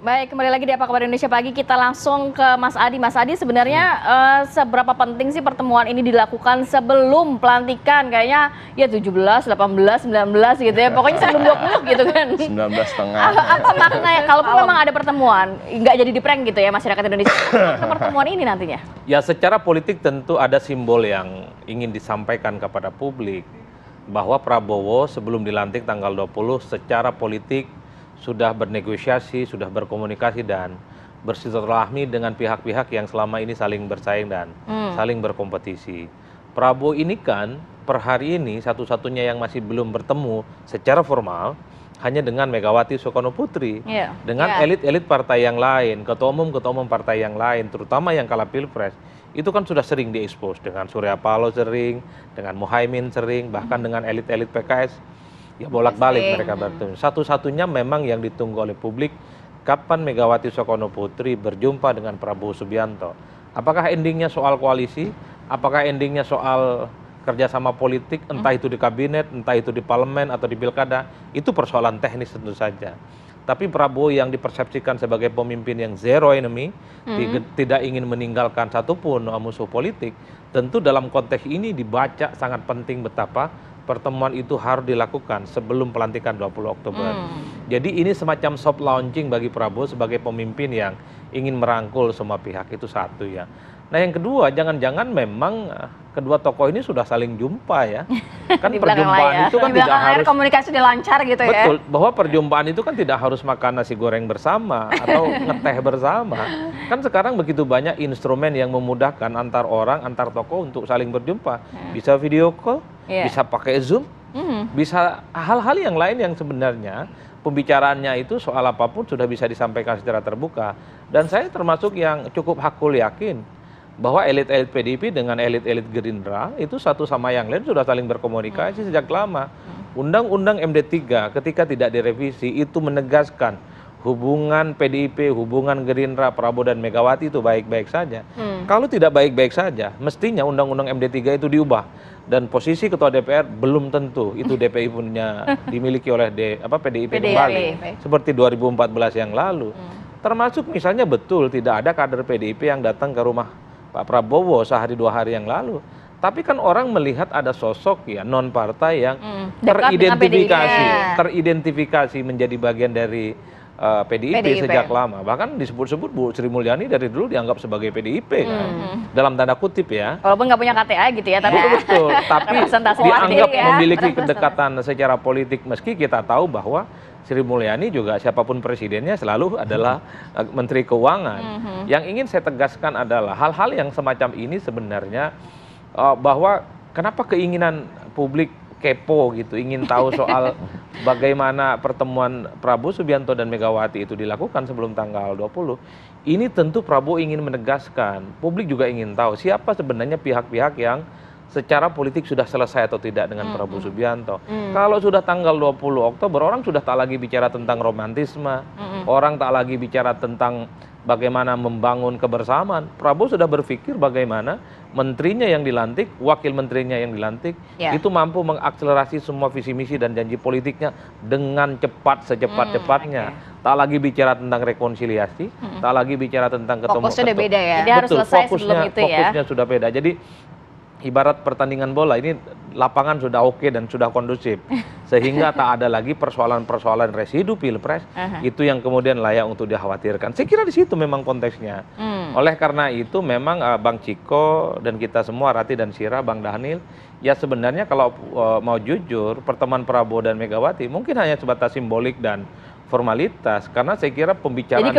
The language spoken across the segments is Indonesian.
Baik, kembali lagi di Apa Kabar Indonesia Pagi. Kita langsung ke Mas Adi. Mas Adi, sebenarnya seberapa penting sih pertemuan ini dilakukan sebelum pelantikan? Kayaknya ya 17, 18, 19 gitu ya. Pokoknya sebelum 20 gitu kan. 19,5. Apa maknanya? Kalaupun memang ada pertemuan, nggak jadi di prank gitu ya masyarakat Indonesia. Apa pertemuan ini nantinya? Ya, secara politik tentu ada simbol yang ingin disampaikan kepada publik. Bahwa Prabowo sebelum dilantik tanggal 20 secara politik sudah bernegosiasi, sudah berkomunikasi dan bersilaturahmi dengan pihak-pihak yang selama ini saling bersaing dan saling berkompetisi. Prabowo ini kan per hari ini satu-satunya yang masih belum bertemu secara formal hanya dengan Megawati Soekarno Putri, dengan elit-elit partai yang lain, ketua umum partai yang lain, terutama yang kalah Pilpres. Itu kan sudah sering diekspos dengan Surya Paloh sering, dengan Muhaimin sering, bahkan dengan elit-elit PKS. Ya bolak-balik mereka bertemu. Satu-satunya memang yang ditunggu oleh publik, kapan Megawati Soekarno Putri berjumpa dengan Prabowo Subianto. Apakah endingnya soal koalisi? Apakah endingnya soal kerjasama politik, entah itu di kabinet, entah itu di parlemen atau di pilkada? Itu persoalan teknis tentu saja. Tapi Prabowo yang dipersepsikan sebagai pemimpin yang zero enemy, tidak ingin meninggalkan satupun musuh politik, tentu dalam konteks ini dibaca sangat penting betapa pertemuan itu harus dilakukan sebelum pelantikan 20 Oktober. Jadi ini semacam soft launching bagi Prabowo sebagai pemimpin yang ingin merangkul semua pihak, itu satu ya. Nah yang kedua, jangan-jangan memang kedua tokoh ini sudah saling jumpa ya. Kan perjumpaan itu kan tidak harus komunikasi dilancar gitu ya. Betul, bahwa perjumpaan itu kan tidak harus makan nasi goreng bersama atau ngeteh bersama. Kan sekarang begitu banyak instrumen yang memudahkan antar orang, antar tokoh untuk saling berjumpa. Bisa video call, bisa pakai Zoom, bisa hal-hal yang lain yang sebenarnya pembicaraannya itu soal apapun sudah bisa disampaikan secara terbuka. Dan saya termasuk yang cukup hakul yakin bahwa elit-elit PDIP dengan elit-elit Gerindra itu satu sama yang lain sudah saling berkomunikasi sejak lama. Undang-undang MD3 ketika tidak direvisi itu menegaskan hubungan PDIP, hubungan Gerindra, Prabowo dan Megawati itu baik-baik saja. Kalau tidak baik-baik saja, mestinya undang-undang MD3 itu diubah. Dan posisi ketua DPR belum tentu itu DPI punya dimiliki oleh PDIP kembali. Seperti 2014 yang lalu. Termasuk misalnya betul tidak ada kader PDIP yang datang ke rumah Pak Prabowo sehari 2 hari yang lalu. Tapi kan orang melihat ada sosok ya non partai yang teridentifikasi menjadi bagian dari PDIP sejak lama. Bahkan disebut-sebut Bu Sri Mulyani dari dulu dianggap sebagai PDIP kan. Dalam tanda kutip ya. Walaupun nggak punya KTA gitu ya, tapi betul. Tapi dianggap memiliki kedekatan secara politik meski kita tahu bahwa Sri Mulyani juga siapapun presidennya selalu adalah Menteri Keuangan. Yang ingin saya tegaskan adalah hal-hal yang semacam ini sebenarnya bahwa kenapa keinginan publik kepo gitu, ingin tahu soal bagaimana pertemuan Prabowo Subianto dan Megawati itu dilakukan sebelum tanggal 20. Ini tentu Prabowo ingin menegaskan, publik juga ingin tahu siapa sebenarnya pihak-pihak yang secara politik sudah selesai atau tidak dengan Prabowo Subianto. Kalau sudah tanggal 20 Oktober, orang sudah tak lagi bicara tentang romantisme, orang tak lagi bicara tentang bagaimana membangun kebersamaan. Prabowo sudah berpikir bagaimana menterinya yang dilantik, wakil menterinya yang dilantik, itu mampu mengakselerasi semua visi misi dan janji politiknya dengan cepat, secepat-cepatnya. Tak lagi bicara tentang rekonsiliasi, tak lagi bicara tentang ketemu. Fokusnya udah beda ya. Jadi harus selesai sebelum itu ya. Fokusnya sudah beda. Jadi ibarat pertandingan bola ini lapangan sudah oke dan sudah kondusif sehingga tak ada lagi persoalan-persoalan residu pilpres itu yang kemudian layak untuk dikhawatirkan. Saya kira di situ memang konteksnya. Oleh karena itu memang Bang Ciko dan kita semua Rati dan Sira, Bang Dhanil, ya sebenarnya kalau mau jujur pertemuan Prabowo dan Megawati mungkin hanya sebatas simbolik dan formalitas, karena saya kira pembicaraan jadi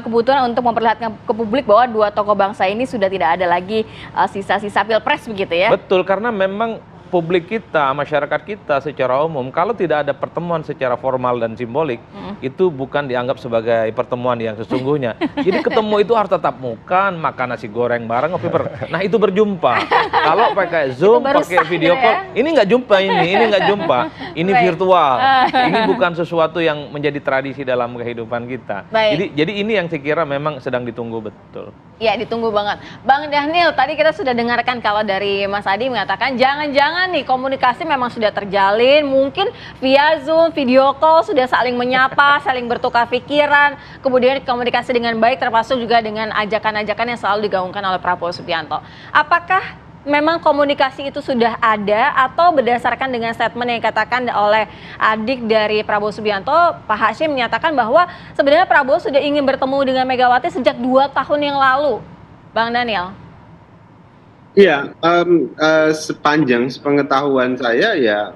kebutuhan untuk memperlihatkan ke publik bahwa dua tokoh bangsa ini sudah tidak ada lagi sisa-sisa pilpres begitu ya. Betul, karena memang publik kita, masyarakat kita secara umum, kalau tidak ada pertemuan secara formal dan simbolik, itu bukan dianggap sebagai pertemuan yang sesungguhnya. Jadi ketemu itu harus tatap muka, makan nasi goreng bareng, nah itu berjumpa. Kalau pakai Zoom, pakai video call, ini nggak jumpa ini nggak jumpa, ini virtual. Ini bukan sesuatu yang menjadi tradisi dalam kehidupan kita. Jadi ini yang saya kira memang sedang ditunggu betul. Ya, ditunggu banget. Bang Dhanil, tadi kita sudah dengarkan kalau dari Mas Adi mengatakan jangan-jangan nih komunikasi memang sudah terjalin, mungkin via Zoom, video call sudah saling menyapa, saling bertukar pikiran, kemudian komunikasi dengan baik termasuk juga dengan ajakan-ajakan yang selalu digaungkan oleh Prabowo Subianto. Apakah memang komunikasi itu sudah ada atau berdasarkan dengan statement yang dikatakan oleh adik dari Prabowo Subianto, Pak Hashim menyatakan bahwa sebenarnya Prabowo sudah ingin bertemu dengan Megawati sejak 2 tahun yang lalu, Bang Dhanil? Iya, sepanjang sepengetahuan saya ya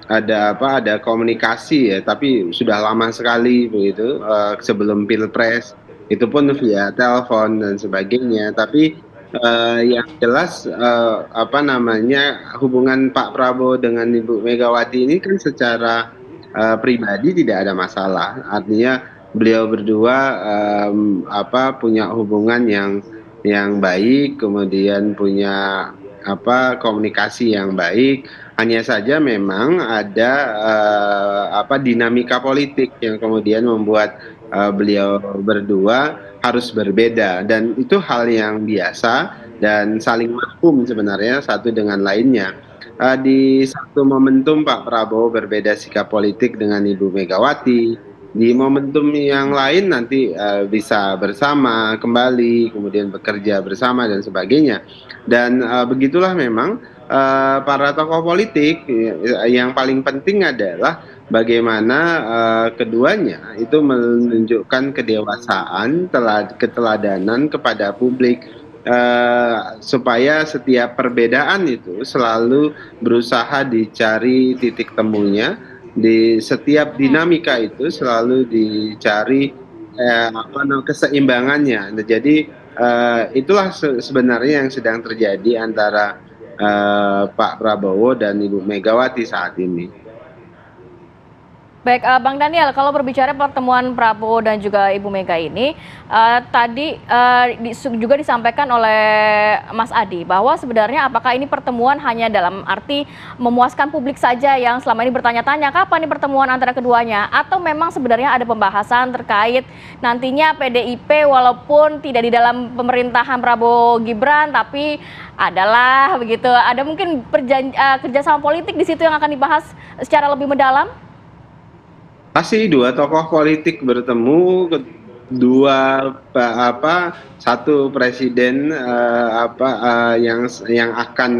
ada komunikasi ya, tapi sudah lama sekali begitu, sebelum Pilpres itu pun via telepon dan sebagainya. Tapi yang jelas hubungan Pak Prabowo dengan Ibu Megawati ini kan secara pribadi tidak ada masalah. Artinya beliau berdua punya hubungan yang baik, kemudian punya komunikasi yang baik. Hanya saja memang ada dinamika politik yang kemudian membuat beliau berdua harus berbeda, dan itu hal yang biasa dan saling mafhum sebenarnya satu dengan lainnya. Di satu momentum Pak Prabowo berbeda sikap politik dengan Ibu Megawati, di momentum yang lain nanti bisa bersama kembali, kemudian bekerja bersama dan sebagainya. Dan begitulah memang para tokoh politik. Yang paling penting adalah bagaimana keduanya itu menunjukkan kedewasaan, keteladanan kepada publik, supaya setiap perbedaan itu selalu berusaha dicari titik temunya, di setiap dinamika itu selalu dicari keseimbangannya. Jadi itulah sebenarnya yang sedang terjadi antara Pak Prabowo dan Ibu Megawati saat ini. Baik, Bang Dhanil, kalau berbicara pertemuan Prabowo dan juga Ibu Mega ini, tadi juga disampaikan oleh Mas Adi bahwa sebenarnya apakah ini pertemuan hanya dalam arti memuaskan publik saja yang selama ini bertanya-tanya kapan nih pertemuan antara keduanya, atau memang sebenarnya ada pembahasan terkait nantinya PDIP walaupun tidak di dalam pemerintahan Prabowo Gibran tapi adalah begitu, ada mungkin kerjasama politik di situ yang akan dibahas secara lebih mendalam? Pasti dua tokoh politik bertemu, satu presiden yang akan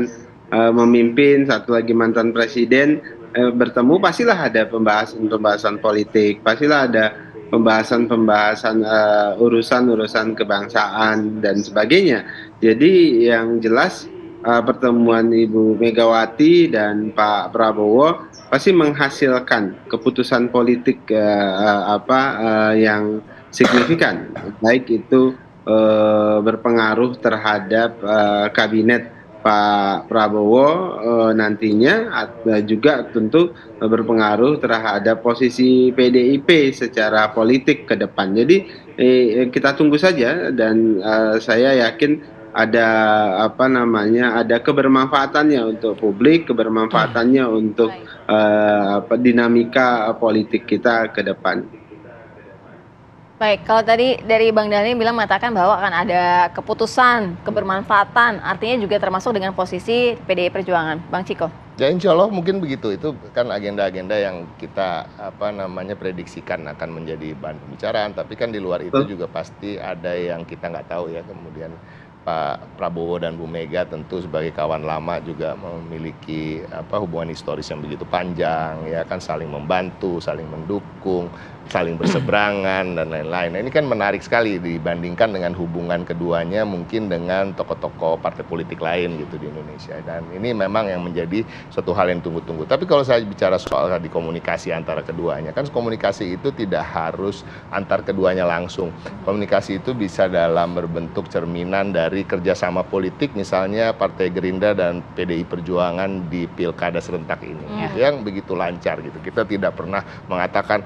memimpin, satu lagi mantan presiden bertemu, pastilah ada pembahasan politik, pastilah ada pembahasan urusan kebangsaan dan sebagainya. Jadi yang jelas pertemuan Ibu Megawati dan Pak Prabowo pasti menghasilkan keputusan politik yang signifikan, baik itu berpengaruh terhadap kabinet Pak Prabowo nantinya, juga tentu berpengaruh terhadap posisi PDIP secara politik ke depan. Jadi kita tunggu saja, dan saya yakin ada ada kebermanfaatannya untuk publik, kebermanfaatannya untuk dinamika politik kita ke depan. Baik, kalau tadi dari Bang Dhanil bilang mengatakan bahwa akan ada keputusan, kebermanfaatan, artinya juga termasuk dengan posisi PDI Perjuangan. Bang Ciko? Ya insya Allah mungkin begitu, itu kan agenda-agenda yang kita prediksikan akan menjadi bahan pembicaraan, tapi kan di luar itu juga pasti ada yang kita nggak tahu ya. Kemudian Pak Prabowo dan Bu Mega tentu sebagai kawan lama juga memiliki hubungan historis yang begitu panjang, ya kan, saling membantu, saling mendukung, saling berseberangan dan lain-lain. Nah, ini kan menarik sekali dibandingkan dengan hubungan keduanya mungkin dengan tokoh-tokoh partai politik lain gitu di Indonesia. Dan ini memang yang menjadi suatu hal yang tunggu-tunggu. Tapi kalau saya bicara soal tadi komunikasi antara keduanya, kan komunikasi itu tidak harus antar keduanya langsung. Komunikasi itu bisa dalam berbentuk cerminan dari kerjasama politik, misalnya Partai Gerindra dan PDI Perjuangan di Pilkada serentak ini, gitu, yang begitu lancar gitu. Kita tidak pernah mengatakan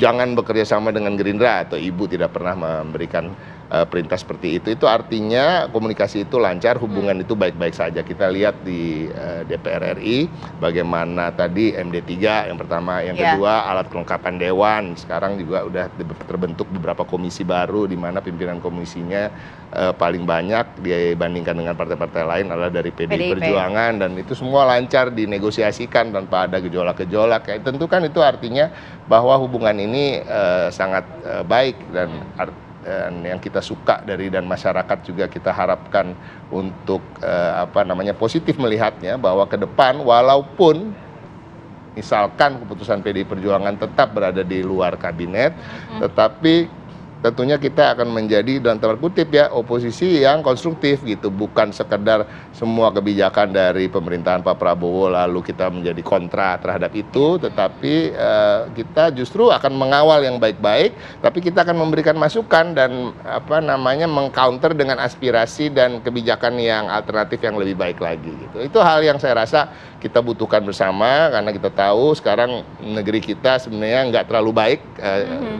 jangan bekerja sama dengan Gerindra, atau Ibu tidak pernah memberikan perintah seperti itu artinya komunikasi itu lancar, hubungan itu baik-baik saja. Kita lihat di DPR RI bagaimana tadi MD3 yang pertama, yang kedua alat kelengkapan dewan. Sekarang juga udah terbentuk beberapa komisi baru di mana pimpinan komisinya paling banyak dibandingkan dengan partai-partai lain adalah dari PDI Perjuangan, dan itu semua lancar dinegosiasikan tanpa ada gejolak-gejolak. Ya, tentu kan itu artinya bahwa hubungan ini sangat baik, dan yang kita suka dan masyarakat juga kita harapkan untuk positif melihatnya, bahwa ke depan walaupun misalkan keputusan PDI Perjuangan tetap berada di luar kabinet, tetapi tentunya kita akan menjadi dalam tanda kutip ya oposisi yang konstruktif gitu, bukan sekedar semua kebijakan dari pemerintahan Pak Prabowo lalu kita menjadi kontra terhadap itu, tetapi kita justru akan mengawal yang baik-baik, tapi kita akan memberikan masukan dan mengcounter dengan aspirasi dan kebijakan yang alternatif yang lebih baik lagi gitu. Itu hal yang saya rasa kita butuhkan bersama, karena kita tahu sekarang negeri kita sebenarnya nggak terlalu baik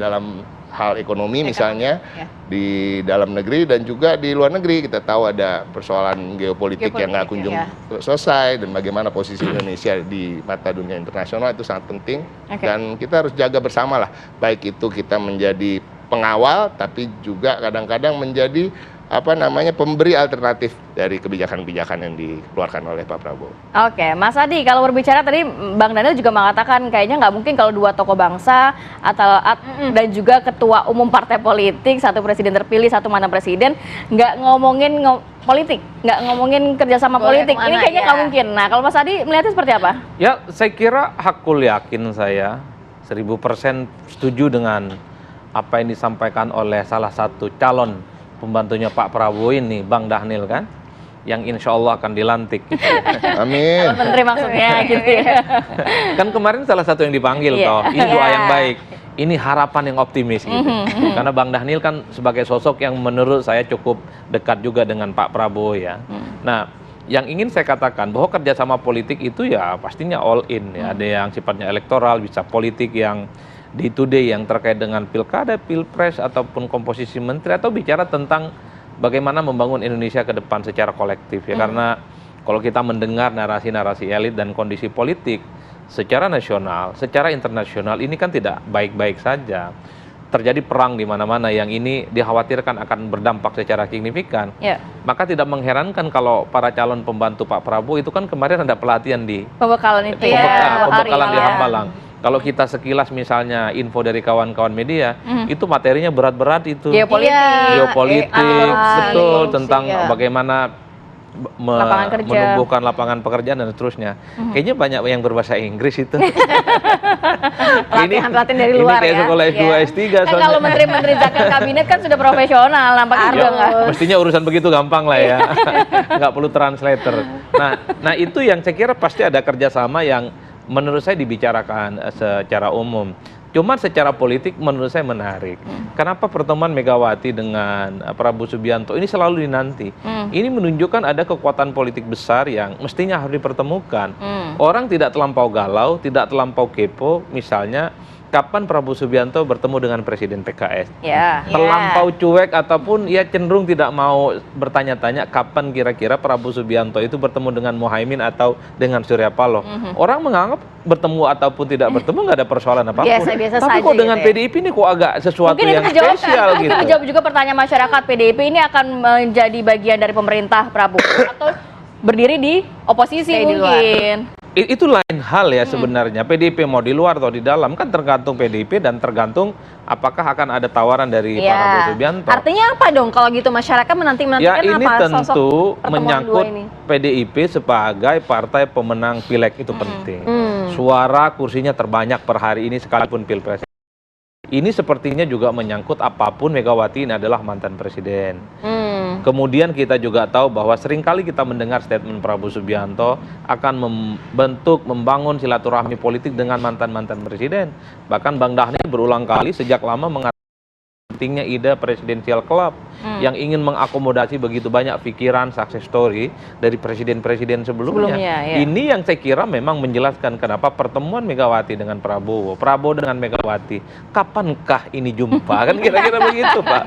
dalam hal ekonomi misalnya di dalam negeri dan juga di luar negeri. Kita tahu ada persoalan geopolitik yang nggak kunjung selesai, dan bagaimana posisi Indonesia di mata dunia internasional itu sangat penting, dan kita harus jaga bersama lah, baik itu kita menjadi pengawal tapi juga kadang-kadang menjadi pemberi alternatif dari kebijakan-kebijakan yang dikeluarkan oleh Pak Prabowo. Oke, Mas Adi, kalau berbicara tadi Bang Daniel juga mengatakan kayaknya nggak mungkin kalau dua tokoh bangsa dan juga ketua umum partai politik, satu presiden terpilih, satu mantan presiden, nggak ngomongin politik, nggak ngomongin kerjasama politik. Ini kayaknya nggak mungkin. Nah, kalau Mas Adi melihatnya seperti apa? Ya, saya kira hakul yakin saya 1000% setuju dengan apa yang disampaikan oleh salah satu calon pembantunya Pak Prabowo ini, Bang Dhanil kan, yang insya Allah akan dilantik. Gitu. Amin. Menteri maksudnya gitu ya. Kan kemarin salah satu yang dipanggil toh, ini doa yang baik, ini harapan yang optimis gitu. Karena Bang Dhanil kan sebagai sosok yang menurut saya cukup dekat juga dengan Pak Prabowo ya. Nah, yang ingin saya katakan bahwa kerjasama politik itu ya pastinya all in ya. Ada yang sifatnya elektoral, bisa politik yang day to day yang terkait dengan pilkada, pilpres, ataupun komposisi menteri, atau bicara tentang bagaimana membangun Indonesia ke depan secara kolektif ya. Karena kalau kita mendengar narasi-narasi elit dan kondisi politik secara nasional, secara internasional ini kan tidak baik-baik saja. Terjadi perang di mana-mana yang ini dikhawatirkan akan berdampak secara signifikan. Maka tidak mengherankan kalau para calon pembantu Pak Prabowo itu kan kemarin ada pelatihan di Pembekalan itu pembekalan di Hambalang. Kalau kita sekilas misalnya info dari kawan-kawan media, itu materinya berat-berat itu. Geopolitik, betul, tentang bagaimana menumbuhkan lapangan pekerjaan dan seterusnya. Kayaknya banyak yang berbahasa Inggris itu. Pelatihan dari luar ini kayak sekolah S2, S3. Kan kalau menteri-menteri zakat kabinet kan sudah profesional, nampaknya juga nggak. Mestinya urusan begitu gampang lah ya. Nggak perlu translator. Nah itu yang saya kira pasti ada kerjasama yang menurut saya dibicarakan secara umum. Cuma secara politik menurut saya menarik. Kenapa pertemuan Megawati dengan Prabowo Subianto ini selalu dinanti? Ini menunjukkan ada kekuatan politik besar yang mestinya harus dipertemukan. Orang tidak terlampau galau, tidak terlampau kepo, misalnya kapan Prabowo Subianto bertemu dengan Presiden PKS. Terlampau cuek ataupun ya cenderung tidak mau bertanya-tanya kapan kira-kira Prabowo Subianto itu bertemu dengan Muhaimin atau dengan Surya Paloh. Orang menganggap bertemu ataupun tidak bertemu nggak ada persoalan apapun. Biasa-biasa Tapi saja kok dengan gitu ya. PDIP ini kok agak sesuatu Mungkin yang itu dijawab, spesial gitu. Dijawab juga pertanyaan masyarakat, PDIP ini akan menjadi bagian dari pemerintah Prabowo atau berdiri di oposisi mungkin. Itu lain hal ya sebenarnya. PDIP mau di luar atau di dalam kan tergantung PDIP dan tergantung apakah akan ada tawaran dari Pak Prabowo Subianto. Artinya apa dong kalau gitu masyarakat menanti-menantikan ya ini apa tentu menyangkut ini? PDIP sebagai partai pemenang pileg itu penting. Suara kursinya terbanyak per hari ini sekalipun pilpres. Ini sepertinya juga menyangkut apapun Megawati ini adalah mantan presiden. Kemudian kita juga tahu bahwa seringkali kita mendengar statement Prabowo Subianto akan membangun silaturahmi politik dengan mantan-mantan presiden. Bahkan Bang Dhanil berulang kali sejak lama mengatakan pentingnya ide presidensial club yang ingin mengakomodasi begitu banyak pikiran success story dari presiden-presiden sebelumnya. Ya. Ini yang saya kira memang menjelaskan kenapa pertemuan Megawati dengan Prabowo, Prabowo dengan Megawati, kapankah ini jumpa? Kan kira-kira begitu, Pak.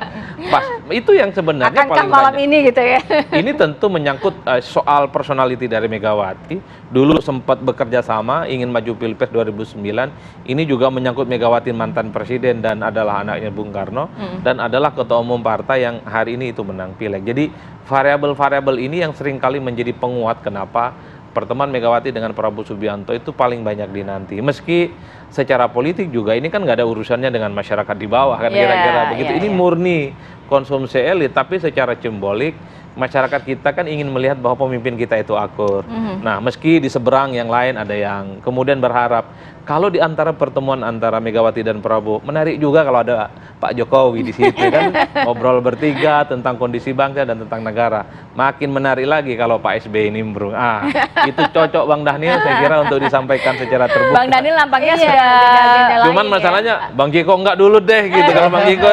Pas itu yang sebenarnya Akankah paling malam banyak. ini gitu ya? Ini tentu menyangkut soal personality dari Megawati. Dulu sempat bekerja sama, ingin maju Pilpres 2009. Ini juga menyangkut Megawati mantan presiden dan adalah anaknya Bung Karno. Dan adalah ketua umum partai yang hari ini itu menang pileg. Jadi variabel-variabel ini yang seringkali menjadi penguat kenapa pertemuan Megawati dengan Prabowo Subianto itu paling banyak dinanti. Meski secara politik juga ini kan nggak ada urusannya dengan masyarakat di bawah kan kira-kira begitu. Ini murni konsumsi elit, tapi secara simbolik masyarakat kita kan ingin melihat bahwa pemimpin kita itu akur. Nah, meski di seberang yang lain ada yang kemudian berharap kalau di antara pertemuan antara Megawati dan Prabowo, menarik juga kalau ada Pak Jokowi di situ kan ngobrol bertiga tentang kondisi bangsa dan tentang negara. Makin menarik lagi kalau Pak SBY nimbrung. Itu cocok Bang Daniel saya kira untuk disampaikan secara terbuka. Bang Daniel nampaknya sudah agenda lain Cuman ya. masalahnya Bang Jiko enggak dulu deh gitu kalau Bang Jiko.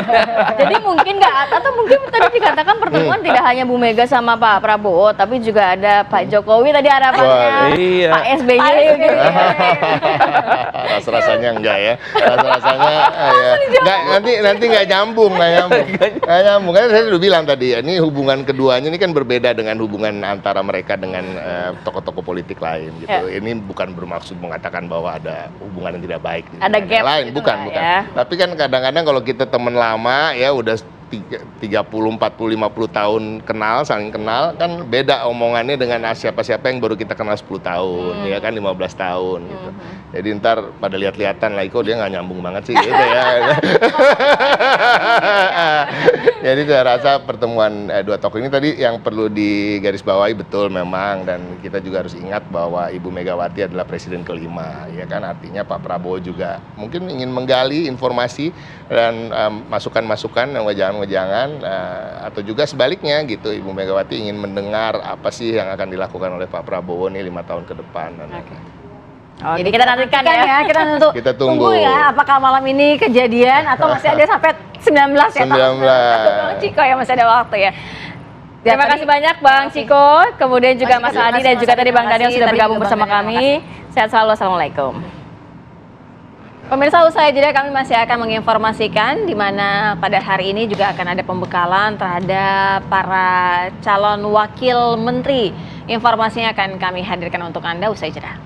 Jadi mungkin nggak, atau mungkin tadi dikatakan pertemuan tidak hanya Bu Mega sama Pak Prabowo, tapi juga ada Pak Jokowi tadi harapannya, Wah, iya. Pak SBY gitu. Rasanya enggak ya, rasanya ya. Nanti nggak nyambung. Nggak nyambung. Kan saya udah bilang tadi, ini hubungan keduanya ini kan berbeda dengan hubungan antara mereka dengan tokoh-tokoh politik lain gitu. Ini bukan bermaksud mengatakan bahwa ada hubungan yang tidak baik. Ada gap lain, gitu bukan. nggak ya? Tapi kan kadang-kadang kalau kita teman lama ya udah 30, 40, 50 tahun kenal, saling kenal, kan beda omongannya dengan siapa-siapa yang baru kita kenal 10 tahun, ya kan 15 tahun gitu. Jadi ntar pada lihat-lihatan lagi kok dia nggak nyambung banget sih gitu ya. Jadi saya rasa pertemuan dua tokoh ini tadi yang perlu digarisbawahi betul memang, dan kita juga harus ingat bahwa Ibu Megawati adalah presiden kelima, ya kan, artinya Pak Prabowo juga mungkin ingin menggali informasi dan masukan-masukan yang wejangan-wejangan, atau juga sebaliknya gitu, Ibu Megawati ingin mendengar apa sih yang akan dilakukan oleh Pak Prabowo nih 5 tahun ke depan. Dan Jadi kita nantikan ya. Kita tunggu ya, apakah malam ini kejadian atau masih ada sampai 19 ya? 19. Bang Ciko ya, masih ada waktu ya. Terima kasih banyak Bang Ciko, kemudian juga Mas Adi dan juga tadi Bang Daniel sudah bergabung bersama kami. Sehat selalu, assalamualaikum. Pemirsa, usai jeda kami masih akan menginformasikan di mana pada hari ini juga akan ada pembekalan terhadap para calon wakil menteri. Informasinya akan kami hadirkan untuk Anda usai jeda.